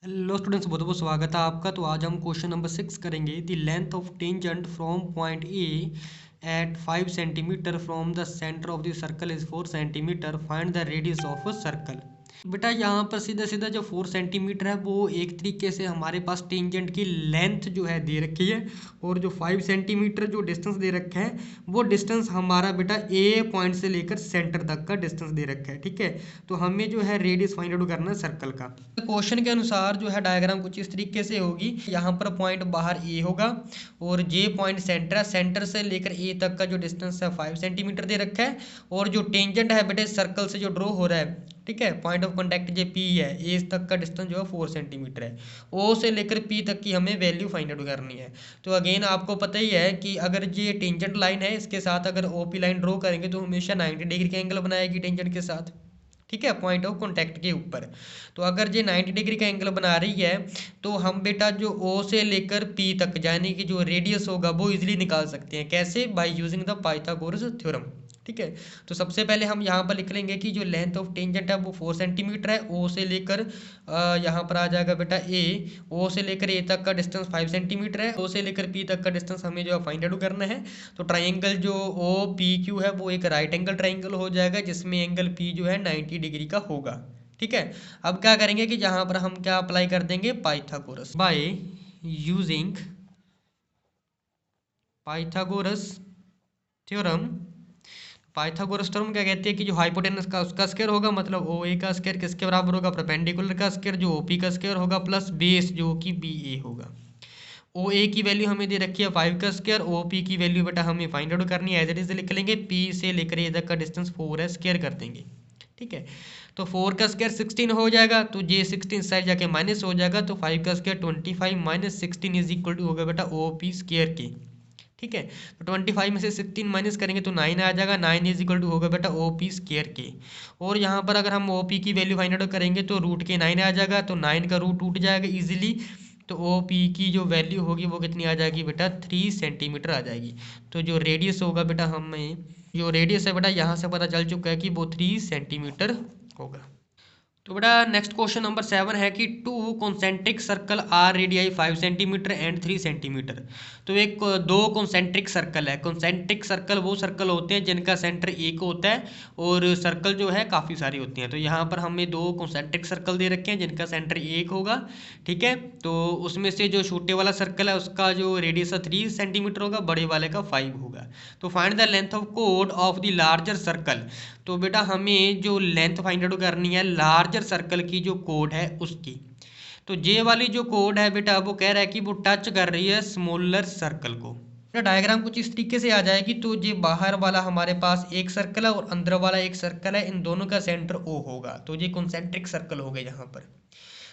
Hello students, बहुत बहुत स्वागत है आपका। तो आज हम क्वेश्चन नंबर 6 करेंगे। The length of tangent from point A at 5 centimetre from the centre of the circle is 4 centimetre. Find the radius of a circle. बेटा यहाँ पर सीधा सीधा जो 4 सेंटीमीटर है वो एक तरीके से हमारे पास टेंजेंट की लेंथ जो है दे रखी है, और जो 5 सेंटीमीटर जो डिस्टेंस दे रखा है वो डिस्टेंस हमारा बेटा ए पॉइंट से लेकर सेंटर तक का डिस्टेंस दे रखा है। ठीक है, तो हमें जो है रेडियस फाइंड आउट करना है सर्कल का। क्वेश्चन के अनुसार जो है डायग्राम कुछ इस तरीके से होगी। यहाँ पर पॉइंट बाहर ए होगा और जे पॉइंट सेंटर है। सेंटर से लेकर ए तक का जो डिस्टेंस है 5 सेंटीमीटर दे रखा है, और जो टेंजेंट है बेटे सर्कल से जो ड्रॉ हो रहा है, ठीक है, point of contact J P है, ए तक का डिस्टेंस जो है 4 सेंटीमीटर है। ओ से लेकर पी तक की हमें वैल्यू फाइंड आउट करनी है। तो अगेन आपको पता ही है कि अगर ये टेंजेंट लाइन है, इसके साथ अगर ओ पी लाइन ड्रॉ करेंगे तो हमेशा 90 डिग्री का एंगल बनाएगी टेंजेंट के साथ, ठीक है, पॉइंट ऑफ कॉन्टैक्ट के ऊपर। तो अगर ये 90 डिग्री का एंगल बना रही है तो हम बेटा जो ओ से लेकर पी तक यानी कि जो रेडियस होगा वो इजीली निकाल सकते हैं। कैसे? By using the Pythagoras theorem. ठीक है, तो सबसे पहले हम यहाँ पर लिख लेंगे कि जो लेंथ ऑफ टेंजेंट है वो 4 सेंटीमीटर है। ओ से लेकर यहाँ पर आ जाएगा बेटा ए, ओ से लेकर ए तक का डिस्टेंस 5 सेंटीमीटर है। ओ से लेकर पी तक का डिस्टेंस हमें जो है फाइंड आउट करना है। तो ट्राइंगल जो ओ पी क्यू है वो एक राइट एंगल ट्राइंगल हो जाएगा, जिसमें एंगल पी जो है 90 डिग्री का होगा। ठीक है, अब क्या करेंगे कि जहाँ पर हम क्या अप्लाई कर देंगे, Pythagoras. By using Pythagoras theorem. Pythagoras theorem क्या कहती है कि जो हाइपोटेनस का उसका स्क्वायर होगा, मतलब ओ ए का स्क्वायर किसके बराबर होगा, परपेंडिकुलर का स्क्वायर जो ओ पी का स्क्वायर होगा, प्लस बेस जो कि बी ए होगा। ओ ए की वैल्यू हमें दे रखी है 5 का स्क्वायर, ओ पी की वैल्यू बेटा हमें फाइंड आउट करनी है। एज इट इज लिख लेंगे, पी से लेकर ए तक का डिस्टेंस 4 है, स्क्वायर कर देंगे। ठीक है, तो 4 का स्क्वायर 16 हो जाएगा, तो जे 16 साइड जाके माइनस हो जाएगा, तो 5 का square 25 minus 16 is equal to होगा बेटा ओ पी स्क्वायर के। ठीक है, तो 25 में से 16 माइनस करेंगे तो 9 आ जाएगा, 9 इज इक्वल टू होगा बेटा ओ पी स्क्वायर के। और यहाँ पर अगर हम ओ पी की वैल्यू फाइंड आउट करेंगे तो रूट के 9 आ जाएगा, तो 9 का रूट उठ जाएगा इजीली। तो ओ पी की जो वैल्यू होगी वो कितनी आ जाएगी बेटा, 3 सेंटीमीटर आ जाएगी। तो जो रेडियस होगा बेटा, हमें जो रेडियस है बेटा यहाँ से पता चल चुका है कि वो 3 सेंटीमीटर होगा। तो बेटा नेक्स्ट क्वेश्चन नंबर 7 है कि two concentric circle are radii 5 centimetre and 3 centimetre. तो एक दो कॉन्सेंट्रिक सर्कल है। कॉन्सेंट्रिक सर्कल वो सर्कल होते हैं जिनका सेंटर एक होता है, और सर्कल जो है काफ़ी सारी होती हैं। तो यहाँ पर हमें दो कॉन्सेंट्रिक सर्कल दे रखे हैं जिनका सेंटर एक होगा। ठीक है, तो उसमें से जो छोटे वाला सर्कल है उसका जो रेडियस है 3 सेंटीमीटर होगा, बड़े वाले का 5 होगा। तो find the length of code of the larger circle. तो बेटा हमें जो लेंथ फाइंड आउट करनी है लार्जर सर्कल की जो कोड है उसकी। तो जे वाली जो कोड है बेटा वो कह रहा है कि वो टच कर रही है स्मॉलर सर्कल को। डायग्राम कुछ इस तरीके से आ जाएगी। तो ये बाहर वाला हमारे पास एक सर्कल है और अंदर वाला एक सर्कल है, इन दोनों का सेंटर ओ होगा, तो ये कॉन्सेंट्रिक सर्कल हो गए यहाँ पर।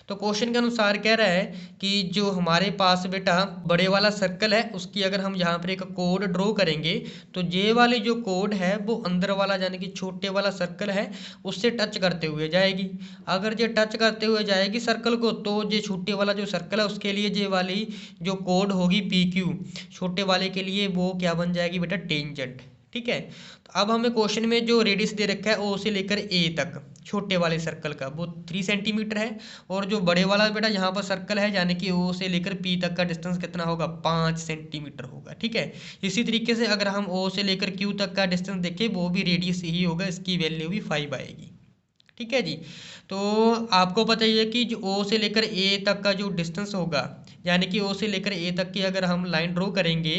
तो क्वेश्चन के अनुसार कह रहा है कि जो हमारे पास बेटा बड़े वाला सर्कल है उसकी अगर हम यहाँ पर एक कोड ड्रॉ करेंगे, तो जे वाली जो कोड है वो अंदर वाला यानी कि छोटे वाला सर्कल है उससे टच करते हुए जाएगी। अगर ये टच करते हुए जाएगी सर्कल को, तो ये छोटे वाला जो सर्कल है उसके लिए जे वाली जो कोड होगी पी क्यू, छोटे वाले के लिए वो क्या बन जाएगी बेटा, टेंजेंट। ठीक है, तो अब हमें क्वेश्चन में जो रेडियस दे रखा है ओ से लेकर ए तक छोटे वाले सर्कल का वो 3 सेंटीमीटर है, और जो बड़े वाला बेटा यहाँ पर सर्कल है यानी कि ओ से लेकर पी तक का डिस्टेंस कितना होगा, 5 सेंटीमीटर होगा। ठीक है, इसी तरीके से अगर हम ओ से लेकर क्यू तक का डिस्टेंस देखें वो भी रेडियस ही होगा, इसकी वैल्यू भी 5 आएगी। ठीक है जी, तो आपको पता ही है कि जो ओ से लेकर ए तक का जो डिस्टेंस होगा यानी कि ओ से लेकर ए तक की अगर हम लाइन ड्रॉ करेंगे,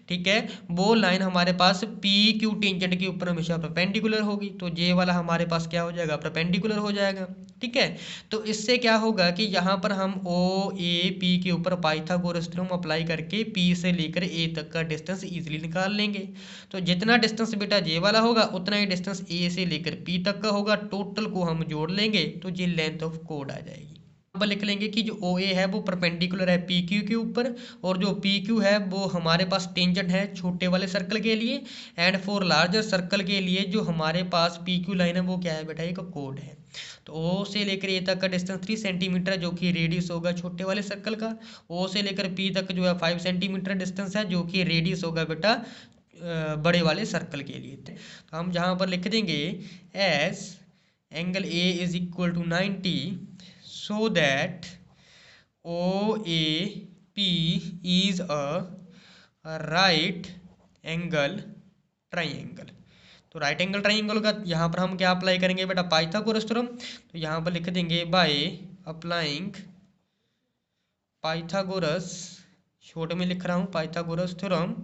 ठीक है, वो लाइन हमारे पास पी क्यू टेंजेंट के ऊपर हमेशा परपेंडिकुलर होगी, तो जे वाला हमारे पास क्या हो जाएगा, परपेंडिकुलर हो जाएगा। ठीक है, तो इससे क्या होगा कि यहाँ पर हम ओ ए पी के ऊपर पाइथागोरस थ्योरम अप्लाई करके पी से लेकर ए तक का डिस्टेंस इजीली निकाल लेंगे। तो जितना डिस्टेंस बेटा जे वाला होगा उतना ही डिस्टेंस ए से लेकर पी तक का होगा, टोटल को हम जोड़ लेंगे तो ये लेंथ ऑफ कोड आ जाएगी। अब लिख लेंगे कि जो ओ ए है वो परपेंडिकुलर है पी क्यू के ऊपर, और जो पी क्यू है वो हमारे पास टेंजेंट है छोटे वाले सर्कल के लिए, एंड फॉर लार्जर सर्कल के लिए जो हमारे पास पी क्यू लाइन है वो क्या है बेटा, एक कोड है। तो ओ से लेकर ए तक का डिस्टेंस 3 सेंटीमीटर है जो कि रेडियस होगा छोटे वाले सर्कल का। ओ से लेकर पी तक जो है 5 सेंटीमीटर डिस्टेंस है जो कि रेडियस होगा बेटा बड़े वाले सर्कल के लिए। तो हम जहाँ पर लिख देंगे as angle A is equal to 90, so that O A P is a right angle triangle. तो राइट एंगल ट्राइंगल का यहाँ पर हम क्या अप्लाई करेंगे बेटा, पाइथागोरस थ्योरम। तो यहाँ पर लिख देंगे बाय अप्लाइंग पाइथागोरस, छोटे में लिख रहा हूँ पाइथागोरस थ्योरम।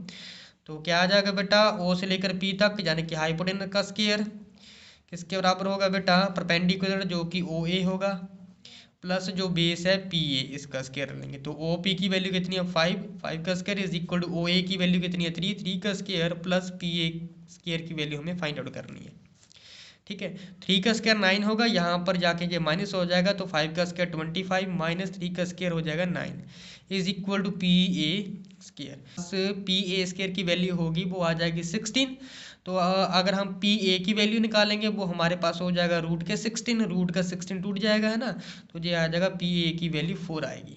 तो क्या आ जाएगा बेटा, ओ से लेकर पी तक यानी कि हाइपोटेनस का स्क्वायर किसके बराबर होगा बेटा, परपेंडिकुलर जो कि ओ ए होगा, प्लस जो बेस है पी ए, इसका स्क्वायर लेंगे। तो ओ पी की वैल्यू कितनी है 5, 5 का square is equal to O A की वैल्यू कितनी है 3, 3 का square plus P A square की वैल्यू हमें फाइंड आउट करनी है। ठीक है, 3 का स्क्वायर 9 होगा, यहाँ पर जाके ये माइनस हो जाएगा, तो 5 का स्क्वायर 25 माइनस 3 का स्क्वायर हो जाएगा 9 is equal to P A square. P A square की वैल्यू होगी वो आ जाएगी 16। तो अगर हम पी ए की वैल्यू निकालेंगे वो हमारे पास हो जाएगा रूट के 16, रूट का 16 टूट जाएगा है ना, तो ये आ जाएगा पी ए की वैल्यू 4 आएगी।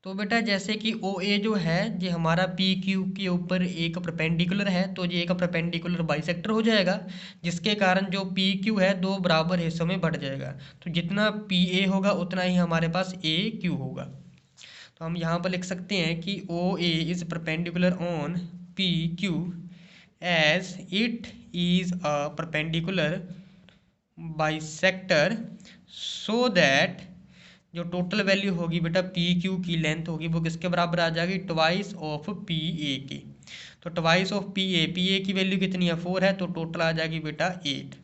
तो बेटा जैसे कि ओ ए जो है ये हमारा पी क्यू के ऊपर एक परपेंडिकुलर है, तो ये एक परपेंडिकुलर बाइसेक्टर हो जाएगा, जिसके कारण जो पी क्यू है दो बराबर हिस्सों में बढ़ जाएगा। तो जितना पी ए होगा उतना ही हमारे पास ए क्यू होगा। तो हम यहाँ पर लिख सकते हैं कि O A is perpendicular on P Q as it is a perpendicular bisector, so that जो टोटल वैल्यू होगी बेटा पी क्यू की लेंथ होगी वो किसके बराबर आ जाएगी, ट्वाइस ऑफ पी ए की। तो ट्वाइस ऑफ पी ए की वैल्यू कितनी है 4 है, तो टोटल आ जाएगी बेटा 8।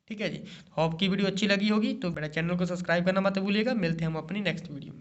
ठीक है जी, होप की वीडियो अच्छी लगी होगी, तो बेटा चैनल को सब्सक्राइब करना मत भूलिएगा। मिलते हैं हम अपनी नेक्स्ट वीडियो में।